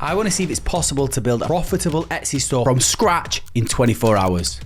I want to see if it's possible to build a profitable Etsy store from scratch in 24 hours.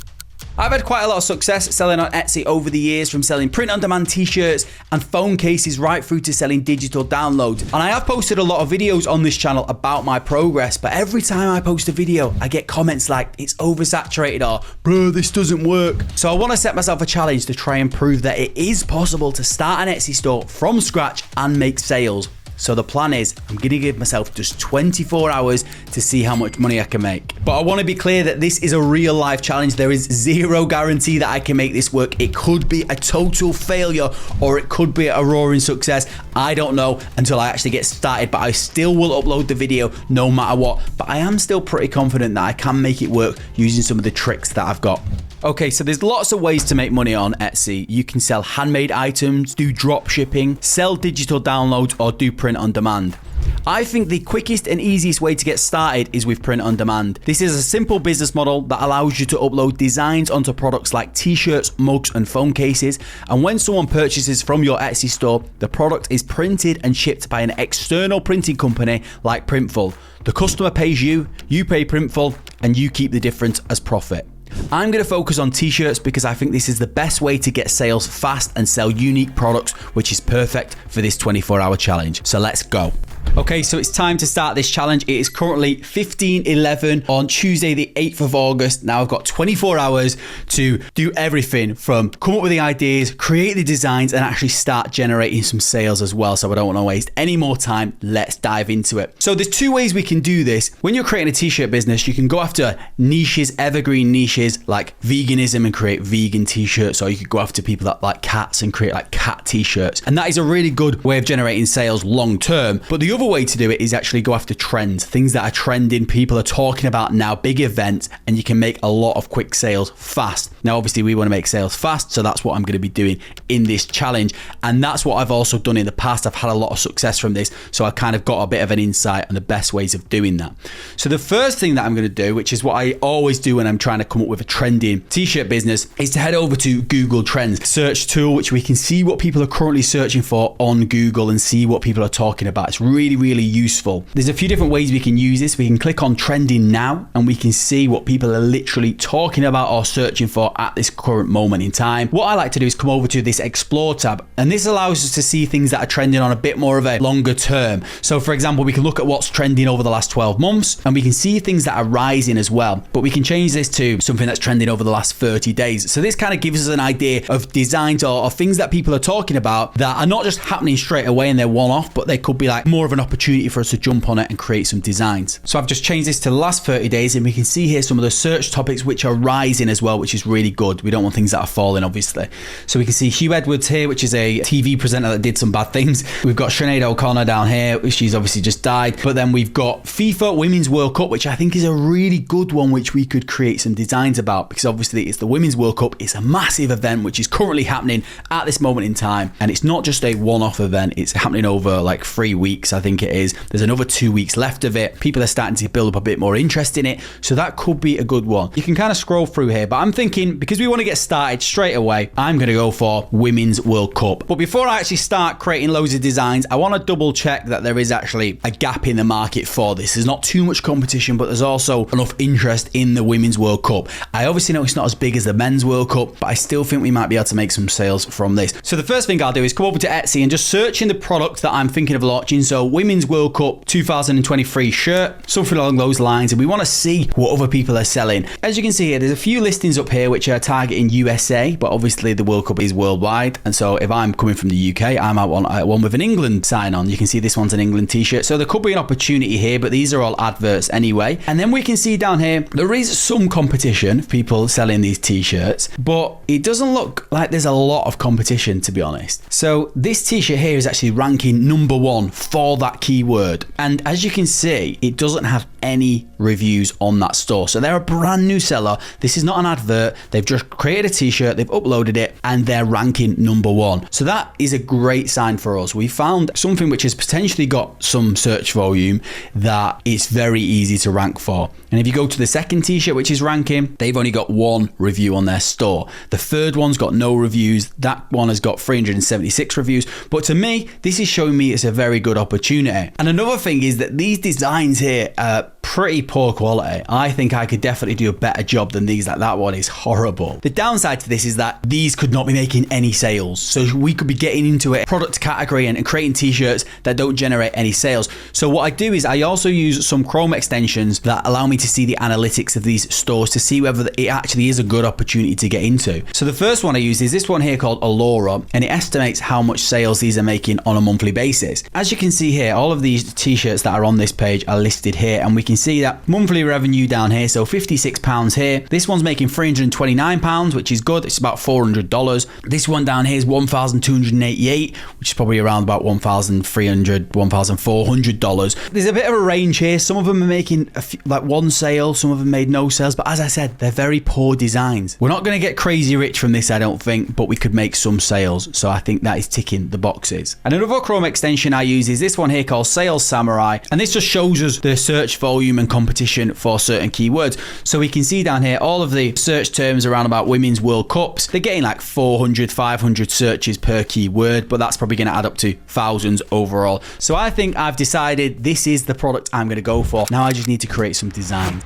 I've had quite a lot of success selling on Etsy over the years, from selling print-on-demand t-shirts and phone cases right through to selling digital downloads. And I have posted a lot of videos on this channel about my progress, but every time I post a video, I get comments like, it's oversaturated or, bro, this doesn't work. So I want to set myself a challenge to try and prove that it is possible to start an Etsy store from scratch and make sales. So the plan is, I'm going to give myself just 24 hours to see how much money I can make. But I want to be clear that this is a real life challenge. There is zero guarantee that I can make this work. It could be a total failure or it could be a roaring success. I don't know until I actually get started, but I still will upload the video no matter what. But I am still pretty confident that I can make it work using some of the tricks that I've got. Okay, so there's lots of ways to make money on Etsy. You can sell handmade items, do drop shipping, sell digital downloads, or do print on demand. I think the quickest and easiest way to get started is with print on demand. This is a simple business model that allows you to upload designs onto products like t-shirts, mugs, and phone cases. And when someone purchases from your Etsy store, the product is printed and shipped by an external printing company like Printful. The customer pays you, you pay Printful, and you keep the difference as profit. I'm going to focus on t-shirts because I think this is the best way to get sales fast and sell unique products, which is perfect for this 24-hour challenge. So let's go. Okay, so it's time to start this challenge. It is currently 15:11 on Tuesday, the 8th of August. Now I've got 24 hours to do everything from come up with the ideas, create the designs, and actually start generating some sales as well. So I don't want to waste any more time. Let's dive into it. So there's two ways we can do this. When you're creating a t-shirt business, you can go after niches, evergreen niches like veganism and create vegan t-shirts, or you could go after people that like cats and create like cat t-shirts. And that is a really good way of generating sales long term. But the other way to do it is actually go after trends, things that are trending, people are talking about now, big events, and you can make a lot of quick sales fast. Now, obviously we want to make sales fast, so that's what I'm going to be doing in this challenge. And that's what I've also done in the past. I've had a lot of success from this, so I kind of got a bit of an insight on the best ways of doing that. So the first thing that I'm going to do, which is what I always do when I'm trying to come up with a trending t-shirt business, is to head over to Google Trends search tool, which we can see what people are currently searching for on Google and see what people are talking about. It's really useful. There's a few different ways we can use this. We can click on trending now and we can see what people are literally talking about or searching for at this current moment in time. What I like to do is come over to this explore tab, and this allows us to see things that are trending on a bit more of a longer term. So for example, we can look at what's trending over the last 12 months and we can see things that are rising as well, but we can change this to something that's trending over the last 30 days. So this kind of gives us an idea of designs or things that people are talking about that are not just happening straight away and they're one-off, but they could be like more of an opportunity for us to jump on it and create some designs. So I've just changed this to the last 30 days and we can see here some of the search topics which are rising as well, which is really good. We don't want things that are falling, obviously. So we can see Hugh Edwards here, which is a TV presenter that did some bad things. We've got Sinead O'Connor down here, which she's obviously just died. But then we've got FIFA Women's World Cup, which I think is a really good one, which we could create some designs about, because obviously it's the Women's World Cup. It's a massive event, which is currently happening at this moment in time. And it's not just a one-off event. It's happening over like 3 weeks, I think it is. There's another 2 weeks left of it. People are starting to build up a bit more interest in it. So that could be a good one. You can kind of scroll through here, but I'm thinking because we want to get started straight away, I'm going to go for Women's World Cup. But before I actually start creating loads of designs, I want to double check that there is actually a gap in the market for this. There's not too much competition, but there's also enough interest in the Women's World Cup. I obviously know it's not as big as the Men's World Cup, but I still think we might be able to make some sales from this. So the first thing I'll do is come over to Etsy and just search in the product that I'm thinking of launching. So Women's World Cup 2023 shirt, something along those lines, and we want to see what other people are selling. As you can see here, there's a few listings up here which are targeting USA, but obviously the World Cup is worldwide, and so if I'm coming from the UK, I might want one with an England sign on. You can see this one's an England t-shirt, so there could be an opportunity here, but these are all adverts anyway. And then we can see down here there is some competition, people selling these t-shirts, but it doesn't look like there's a lot of competition, to be honest. So this t-shirt here is actually ranking #1 for that keyword, and as you can see, it doesn't have any reviews on that store. So they're a brand new seller. This is not an advert. They've just created a t-shirt, they've uploaded it, and they're ranking #1. So that is a great sign for us. We found something which has potentially got some search volume that it's very easy to rank for. And if you go to the second t-shirt which is ranking, they've only got 1 review on their store. The third one's got no reviews. That one has got 376 reviews. But to me, this is showing me it's a very good opportunity. And another thing is that these designs here are pretty poor quality. I think I could definitely do a better job than these. Like, that one is horrible. The downside to this is that these could not be making any sales. So we could be getting into a product category and creating t-shirts that don't generate any sales. So what I do is I also use some Chrome extensions that allow me to see the analytics of these stores to see whether it actually is a good opportunity to get into. So the first one I use is this one here called Allura, and it estimates how much sales these are making on a monthly basis. As you can see here, all of these t-shirts that are on this page are listed here, and we can see that monthly revenue down here, so £56 here. This one's making £329, which is good. It's about $400. This one down here is $1,288, which is probably around about $1,300, $1,400. There's a bit of a range here. Some of them are making like 1 sale, some of them made no sales, but as I said, they're very poor designs. We're not going to get crazy rich from this, I don't think, but we could make some sales. So I think that is ticking the boxes. And another Chrome extension I use is this one here called Sales Samurai, and this just shows us the search volume and competition for certain keywords. So we can see down here all of the search terms around about Women's World Cups. They're getting like 400, 500 searches per keyword, but that's probably going to add up to thousands overall. So I think I've decided this is the product I'm going to go for. Now I just need to create some design.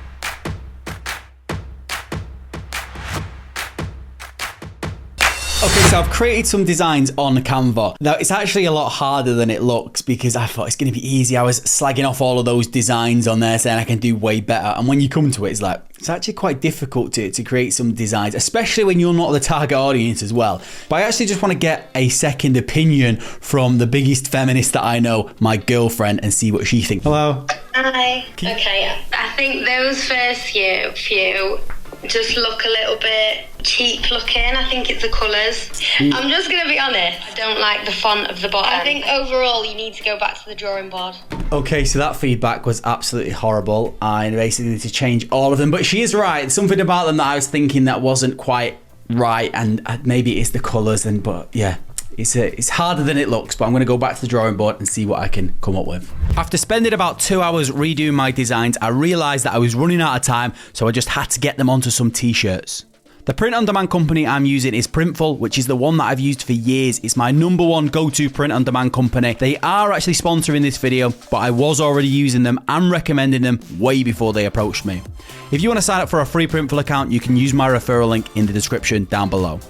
Okay, so I've created some designs on Canva. Now, it's actually a lot harder than it looks because I thought it's going to be easy. I was slagging off all of those designs on there saying I can do way better. And when you come to it, it's like, it's actually quite difficult to create some designs, especially when you're not the target audience as well. But I actually just want to get a second opinion from the biggest feminist that I know, my girlfriend, and see what she thinks. Hello. Hi. Okay, I think those first few just look a little bit cheap looking. I think it's the colours. I'm just going to be honest, I don't like the font of the bottom. I think overall you need to go back to the drawing board. Okay, so that feedback was absolutely horrible. I basically need to change all of them, but she is right. Something about them that I was thinking that wasn't quite right, and maybe it's the colours, but yeah. It's harder than it looks, but I'm going to go back to the drawing board and see what I can come up with. After spending about 2 hours redoing my designs, I realised that I was running out of time, so I just had to get them onto some t-shirts. The print-on-demand company I'm using is Printful, which is the one that I've used for years. It's my #1 go-to print-on-demand company. They are actually sponsoring this video, but I was already using them and recommending them way before they approached me. If you want to sign up for a free Printful account, you can use my referral link in the description down below.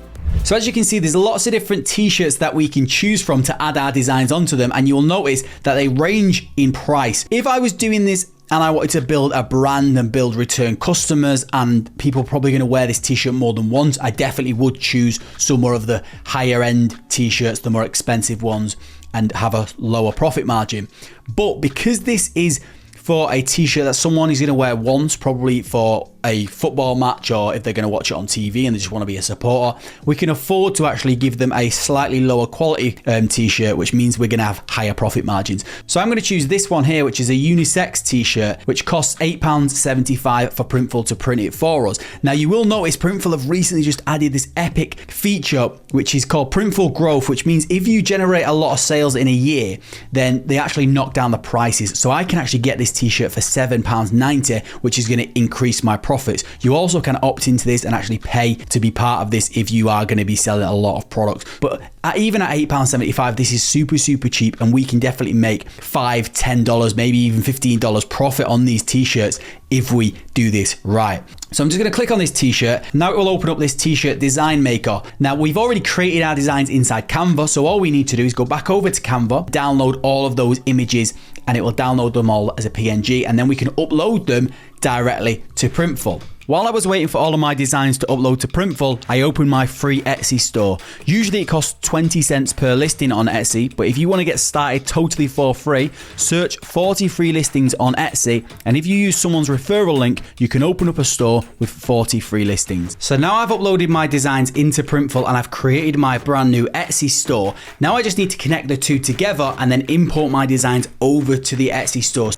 So as you can see, there's lots of different t-shirts that we can choose from to add our designs onto them, and you'll notice that they range in price. If I was doing this and I wanted to build a brand and build return customers, and people are probably going to wear this t-shirt more than once, I definitely would choose some more of the higher end t-shirts, the more expensive ones, and have a lower profit margin. But because this is for a t-shirt that someone is going to wear once, probably for a football match, or if they're going to watch it on TV and they just want to be a supporter, we can afford to actually give them a slightly lower quality t-shirt, which means we're going to have higher profit margins. So I'm going to choose this one here, which is a unisex t-shirt, which costs £8.75 for Printful to print it for us. Now you will notice Printful have recently just added this epic feature, which is called Printful Growth, which means if you generate a lot of sales in a year, then they actually knock down the prices. So I can actually get this t-shirt for £7.90, which is going to increase my profits. You also can opt into this and actually pay to be part of this if you are going to be selling a lot of products. But even at £8.75, this is super cheap, and we can definitely make $5, $10, maybe even $15 profit on these t-shirts if we do this right. So I'm just going to click on this t-shirt. Now it will open up this t-shirt design maker. Now we've already created our designs inside Canva, so all we need to do is go back over to Canva, download all of those images, and it will download them all as a PNG, and then we can upload them directly to Printful. While I was waiting for all of my designs to upload to Printful, I opened my free Etsy store. Usually it costs 20 cents per listing on Etsy, but if you want to get started totally for free, search 40 free listings on Etsy, and if you use someone's referral link, you can open up a store with 40 free listings. So now I've uploaded my designs into Printful and I've created my brand new Etsy store. Now I just need to connect the two together and then import my designs over to the Etsy store.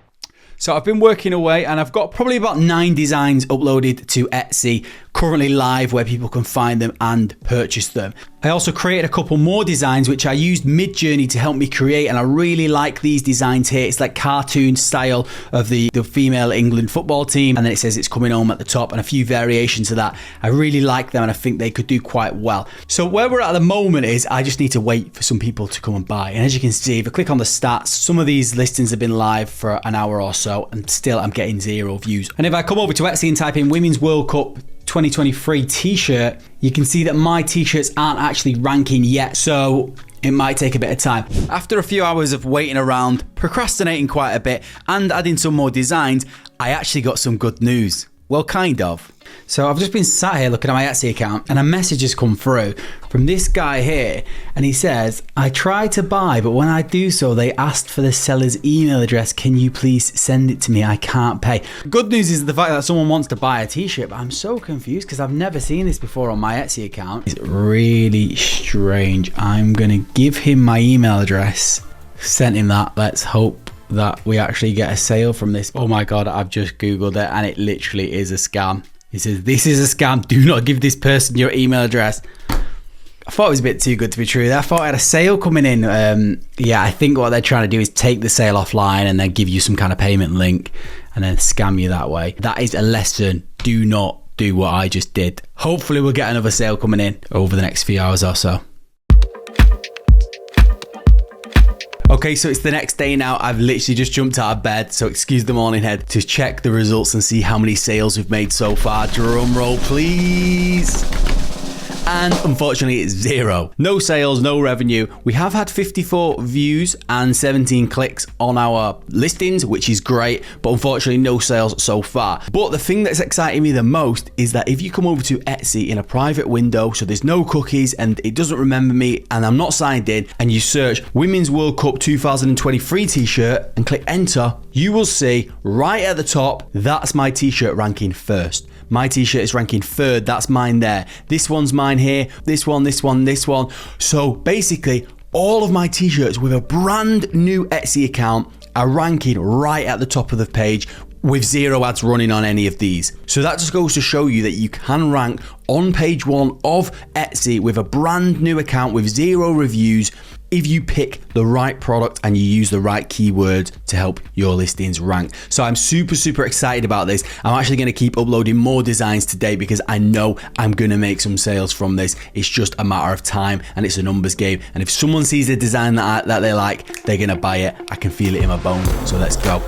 So I've been working away and I've got probably about 9 designs uploaded to Etsy currently live where people can find them and purchase them. I also created a couple more designs which I used Midjourney to help me create, and I really like these designs here. It's like cartoon style of the female England football team, and then it says it's coming home at the top and a few variations of that. I really like them and I think they could do quite well. So where we're at the moment is I just need to wait for some people to come and buy. And as you can see, if I click on the stats, some of these listings have been live for an hour or so and still I'm getting 0 views. And if I come over to Etsy and type in Women's World Cup 2023 t-shirt, you can see that my t-shirts aren't actually ranking yet, so it might take a bit of time. After a few hours of waiting around, procrastinating quite a bit, and adding some more designs, I actually got some good news. Well, kind of. So I've just been sat here looking at my Etsy account and a message has come through from this guy here, and he says, I tried to buy, but when I do so, they asked for the seller's email address. Can you please send it to me? I can't pay. Good news is the fact that someone wants to buy a t-shirt, but I'm so confused because I've never seen this before on my Etsy account. It's really strange. I'm gonna give him my email address. Sent him that. Let's hope that we actually get a sale from this. Oh my God, I've just Googled it and it literally is a scam. He says, this is a scam. Do not give this person your email address. I thought it was a bit too good to be true. I thought I had a sale coming in. Yeah, I think what they're trying to do is take the sale offline and then give you some kind of payment link and then scam you that way. That is a lesson. Do not do what I just did. Hopefully we'll get another sale coming in over the next few hours or so. Okay, so it's the next day now. I've literally just jumped out of bed, so excuse the morning head, to check the results and see how many sales we've made so far. Drum roll, please. And unfortunately it's 0. No sales, no revenue. We have had 54 views and 17 clicks on our listings, which is great, but unfortunately no sales so far. But the thing that's exciting me the most is that if you come over to Etsy in a private window, so there's no cookies and it doesn't remember me and I'm not signed in, and you search Women's World Cup 2023 t-shirt and click enter, you will see right at the top, that's my t-shirt ranking first. My t-shirt is ranking 3rd, that's mine there. This one's mine here, this one, this one, this one. So basically, all of my t-shirts with a brand new Etsy account are ranking right at the top of the page with 0 ads running on any of these. So that just goes to show you that you can rank on page 1 of Etsy with a brand new account with 0 reviews if you pick the right product and you use the right keywords to help your listings rank. So I'm super excited about this. I'm actually going to keep uploading more designs today because I know I'm going to make some sales from this. It's just a matter of time and it's a numbers game. And if someone sees a design that they like, they're going to buy it. I can feel it in my bones. So let's go.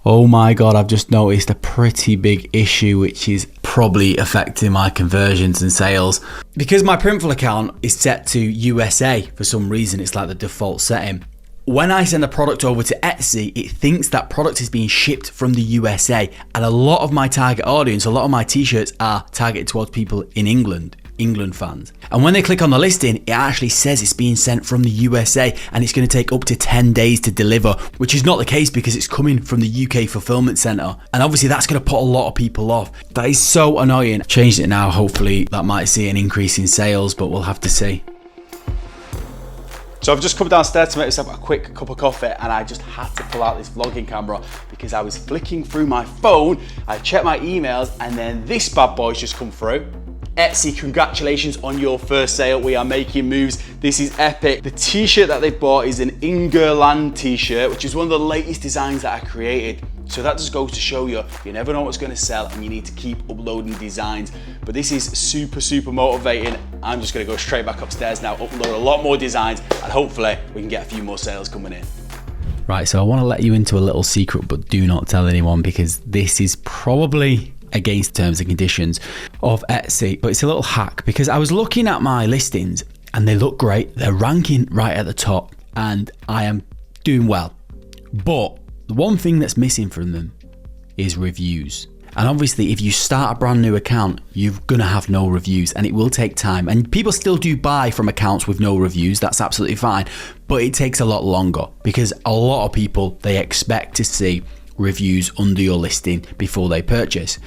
Oh my God, I've just noticed a pretty big issue which is probably affecting my conversions and sales. Because my Printful account is set to USA for some reason, it's like the default setting. When I send a product over to Etsy, it thinks that product is being shipped from the USA. And a lot of my target audience, a lot of my t-shirts are targeted towards people in England fans. And when they click on the listing, it actually says it's being sent from the USA and it's going to take up to 10 days to deliver, which is not the case because it's coming from the UK fulfillment center. And obviously that's going to put a lot of people off. That is so annoying. Changed it now. Hopefully that might see an increase in sales, but we'll have to see. So I've just come downstairs to make myself a quick cup of coffee and I just had to pull out this vlogging camera because I was flicking through my phone, I checked my emails and then this bad boy's just come through. Etsy, congratulations on your first sale. We are making moves. This is epic. The t-shirt that they bought is an Ingerland t-shirt, which is one of the latest designs that I created. So that just goes to show you never know what's going to sell and you need to keep uploading designs. But this is super motivating. I'm just going to go straight back upstairs now, upload a lot more designs and hopefully we can get a few more sales coming in. Right, so I want to let you into a little secret, but do not tell anyone because this is probably against terms and conditions of Etsy, but it's a little hack because I was looking at my listings and they look great. They're ranking right at the top and I am doing well. But the one thing that's missing from them is reviews. And obviously if you start a brand new account, you're gonna have no reviews and it will take time. And people still do buy from accounts with no reviews, that's absolutely fine. But it takes a lot longer because a lot of people, they expect to see reviews under your listing before they purchase.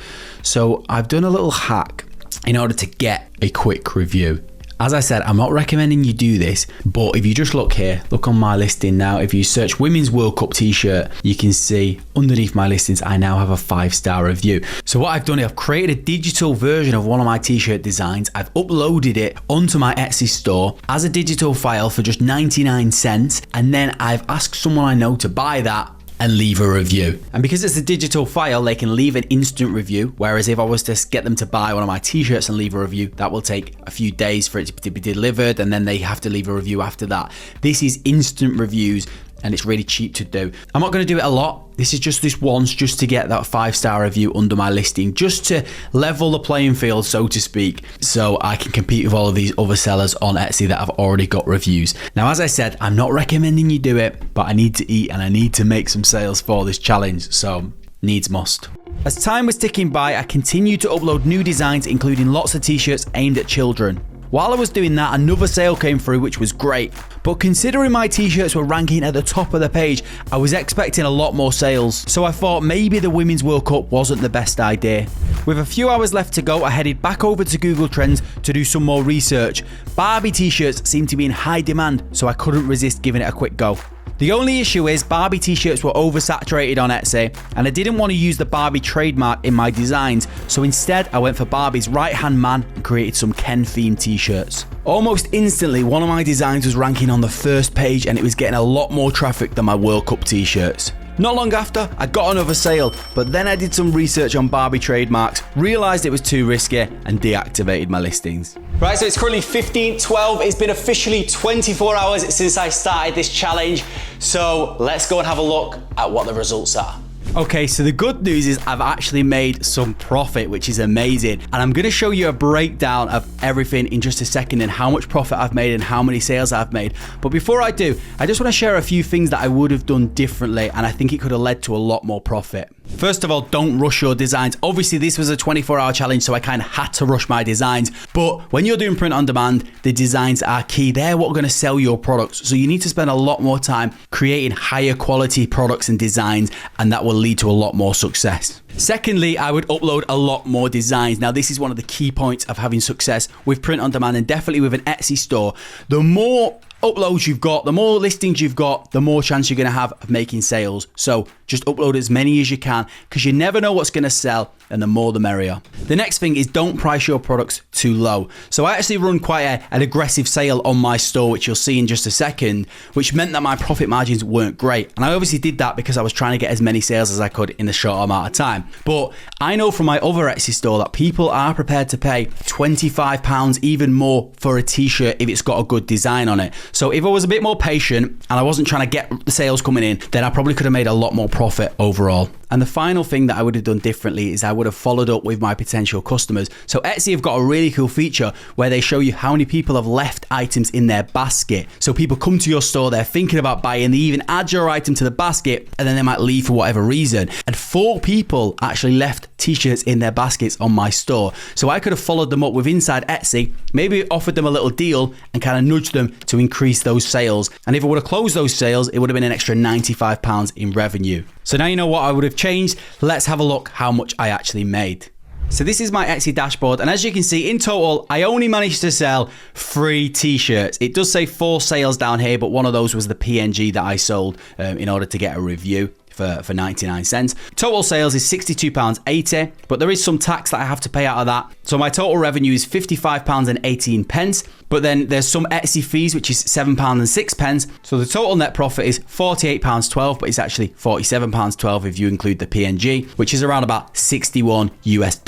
So I've done a little hack in order to get a quick review. As I said, I'm not recommending you do this, but if you just look here, look on my listing now, if you search Women's World Cup t-shirt, you can see underneath my listings, I now have a 5-star review. So what I've done is I've created a digital version of one of my t-shirt designs. I've uploaded it onto my Etsy store as a digital file for just 99 cents. And then I've asked someone I know to buy that and leave a review. And because it's a digital file, they can leave an instant review. Whereas if I was to get them to buy one of my t-shirts and leave a review, that will take a few days for it to be delivered. And then they have to leave a review after that. This is instant reviews and it's really cheap to do. I'm not going to do it a lot. This is just this once, just to get that 5-star review under my listing, just to level the playing field, so to speak, so I can compete with all of these other sellers on Etsy that have already got reviews. Now, as I said, I'm not recommending you do it, but I need to eat and I need to make some sales for this challenge, so needs must. As time was ticking by, I continued to upload new designs, including lots of t-shirts aimed at children. While I was doing that, another sale came through, which was great. But considering my t-shirts were ranking at the top of the page, I was expecting a lot more sales. So I thought maybe the Women's World Cup wasn't the best idea. With a few hours left to go, I headed back over to Google Trends to do some more research. Barbie t-shirts seemed to be in high demand, so I couldn't resist giving it a quick go. The only issue is Barbie t-shirts were oversaturated on Etsy, and I didn't want to use the Barbie trademark in my designs, so instead I went for Barbie's right-hand man and created some Ken-themed t-shirts. Almost instantly, one of my designs was ranking on the first page and it was getting a lot more traffic than my World Cup t-shirts. Not long after, I got another sale, but then I did some research on Barbie trademarks, realised it was too risky, and deactivated my listings. Right, so it's currently 15:12. It's been officially 24 hours since I started this challenge. So let's go and have a look at what the results are. Okay, so the good news is I've actually made some profit, which is amazing. And I'm going to show you a breakdown of everything in just a second and how much profit I've made and how many sales I've made. But before I do, I just want to share a few things that I would have done differently, and I think it could have led to a lot more profit. First of all, don't rush your designs. Obviously, this was a 24-hour challenge, so I kind of had to rush my designs. But when you're doing print on demand, the designs are key. They're what are going to sell your products. So you need to spend a lot more time creating higher quality products and designs, and that will lead to a lot more success. Secondly, I would upload a lot more designs. Now, this is one of the key points of having success with print on demand and definitely with an Etsy store. The more uploads you've got, the more listings you've got, the more chance you're going to have of making sales. So just upload as many as you can, because you never know what's going to sell, and the more the merrier. The next thing is don't price your products too low. So I actually run quite an aggressive sale on my store, which you'll see in just a second, which meant that my profit margins weren't great. And I obviously did that because I was trying to get as many sales as I could in a short amount of time. But I know from my other Etsy store that people are prepared to pay £25, even more, for a t-shirt if it's got a good design on it. So if I was a bit more patient and I wasn't trying to get the sales coming in, then I probably could have made a lot more profit overall. And the final thing that I would have done differently is I would have followed up with my potential customers. So Etsy have got a really cool feature where they show you how many people have left items in their basket. So people come to your store, they're thinking about buying, they even add your item to the basket, and then they might leave for whatever reason. And 4 people actually left t-shirts in their baskets on my store. So I could have followed them up with inside Etsy, maybe offered them a little deal and kind of nudged them to increase those sales. And if I would have closed those sales, it would have been an extra £95 in revenue. So now you know what I would have changed. Let's have a look how much I actually made. So this is my Etsy dashboard, and as you can see, in total, I only managed to sell 3 t-shirts. It does say 4 sales down here, but one of those was the PNG that I sold in order to get a review for 99 cents. Total sales is £62.80, but there is some tax that I have to pay out of that. So my total revenue is £55.18, but then there's some Etsy fees, which is £7.06. So the total net profit is £48.12, but it's actually £47.12 if you include the PNG, which is around about $61 US.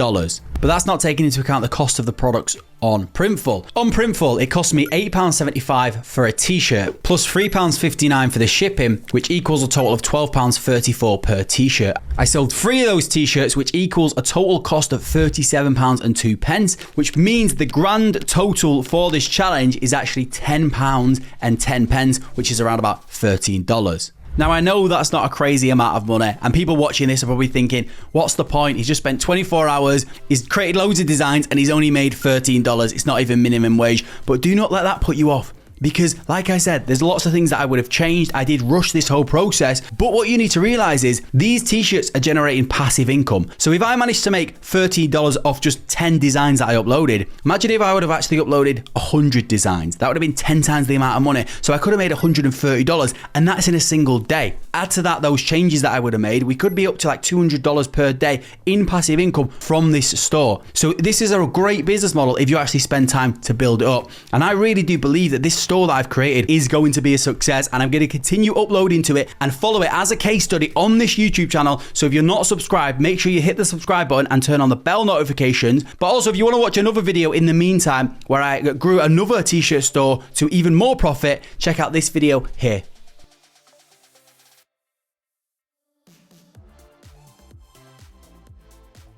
But that's not taking into account the cost of the products on Printful. On Printful, it cost me £8.75 for a t-shirt, plus £3.59 for the shipping, which equals a total of £12.34 per t-shirt. I sold 3 of those t-shirts, which equals a total cost of £37.02, which means the grand total for this challenge is actually £10.10, which is around about $13. Now, I know that's not a crazy amount of money, and people watching this are probably thinking, what's the point? He's just spent 24 hours, he's created loads of designs, and he's only made $13. It's not even minimum wage. But do not let that put you off. because like I said, there's lots of things that I would have changed. I did rush this whole process, but what you need to realize is these t-shirts are generating passive income. So if I managed to make $13 off just 10 designs that I uploaded, imagine if I would have actually uploaded 100 designs. That would have been 10 times the amount of money. So I could have made $130, and that's in a single day. Add to that those changes that I would have made, we could be up to like $200 per day in passive income from this store. So this is a great business model if you actually spend time to build it up. And I really do believe that this store that I've created is going to be a success, and I'm going to continue uploading to it and follow it as a case study on this YouTube channel. So if you're not subscribed, make sure you hit the subscribe button and turn on the bell notifications. But also, if you want to watch another video in the meantime where I grew another t-shirt store to even more profit, check out this video here.